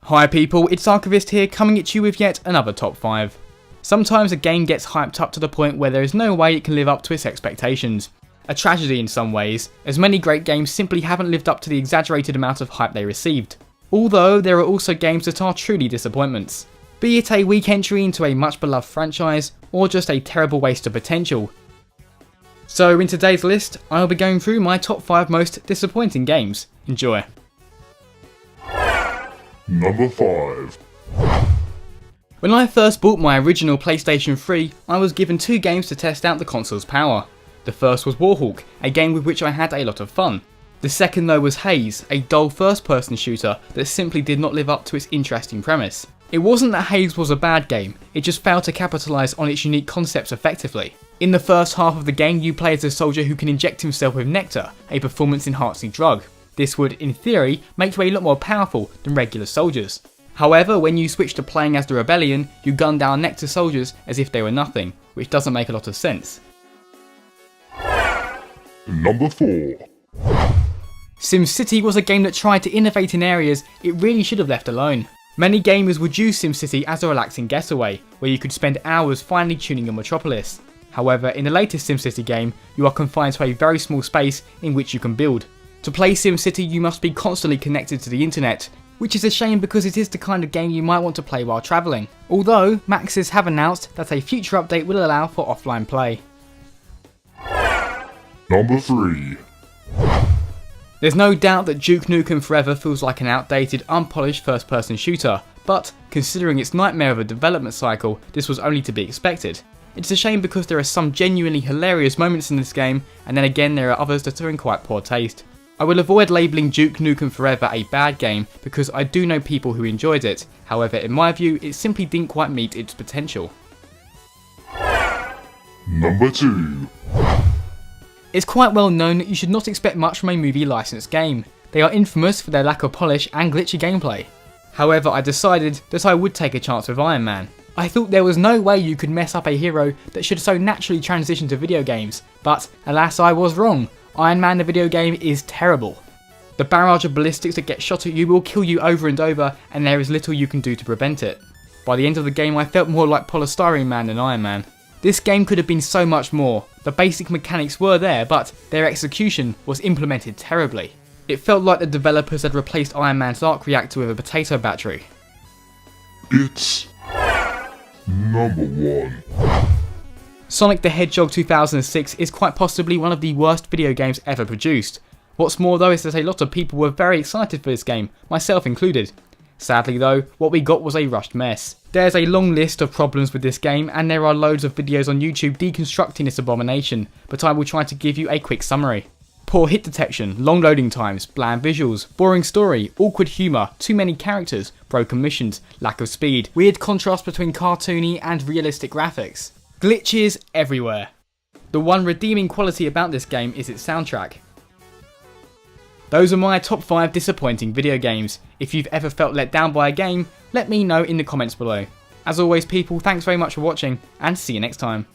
Hi people, it's Archivist here coming at you with yet another top 5. Sometimes a game gets hyped up to the point where there is no way it can live up to its expectations. A tragedy in some ways, as many great games simply haven't lived up to the exaggerated amount of hype they received. Although there are also games that are truly disappointments. Be it a weak entry into a much beloved franchise, or just a terrible waste of potential. So in today's list, I'll be going through my top 5 most disappointing games. Enjoy. Number 5. When I first bought my original PlayStation 3, I was given 2 games to test out the console's power. The first was Warhawk, a game with which I had a lot of fun. The second though was Haze, a dull first-person shooter that simply did not live up to its interesting premise. It wasn't that Haze was a bad game, it just failed to capitalise on its unique concepts effectively. In the first half of the game you play as a soldier who can inject himself with nectar, a performance-enhancing drug. This would, in theory, make you a lot more powerful than regular soldiers. However, when you switch to playing as the Rebellion, you gun down nectar soldiers as if they were nothing, which doesn't make a lot of sense. Number 4. SimCity was a game that tried to innovate in areas it really should have left alone. Many gamers would use SimCity as a relaxing getaway, where you could spend hours finely tuning your metropolis. However, in the latest SimCity game, you are confined to a very small space in which you can build. To play SimCity you must be constantly connected to the internet, which is a shame because it is the kind of game you might want to play while travelling. Although, Maxis have announced that a future update will allow for offline play. Number 3. There's no doubt that Duke Nukem Forever feels like an outdated, unpolished first-person shooter, but considering its nightmare of a development cycle, this was only to be expected. It's a shame because there are some genuinely hilarious moments in this game, and then again there are others that are in quite poor taste. I will avoid labelling Duke Nukem Forever a bad game because I do know people who enjoyed it, however in my view it simply didn't quite meet its potential. Number 2. It's quite well known that you should not expect much from a movie licensed game. They are infamous for their lack of polish and glitchy gameplay. However, I decided that I would take a chance with Iron Man. I thought there was no way you could mess up a hero that should so naturally transition to video games, but alas I was wrong. Iron Man the video game is terrible. The barrage of ballistics that get shot at you will kill you over and over, and there is little you can do to prevent it. By the end of the game I felt more like Polystyrene Man than Iron Man. This game could have been so much more. The basic mechanics were there, but their execution was implemented terribly. It felt like the developers had replaced Iron Man's arc reactor with a potato battery. It's number 1. Sonic the Hedgehog 2006 is quite possibly one of the worst video games ever produced. What's more though is that a lot of people were very excited for this game, myself included. Sadly though, what we got was a rushed mess. There's a long list of problems with this game and there are loads of videos on YouTube deconstructing this abomination, but I will try to give you a quick summary. Poor hit detection, long loading times, bland visuals, boring story, awkward humour, too many characters, broken missions, lack of speed, weird contrast between cartoony and realistic graphics. Glitches everywhere. The one redeeming quality about this game is its soundtrack. Those are my top 5 disappointing video games. If you've ever felt let down by a game, let me know in the comments below. As always people, thanks very much for watching and see you next time.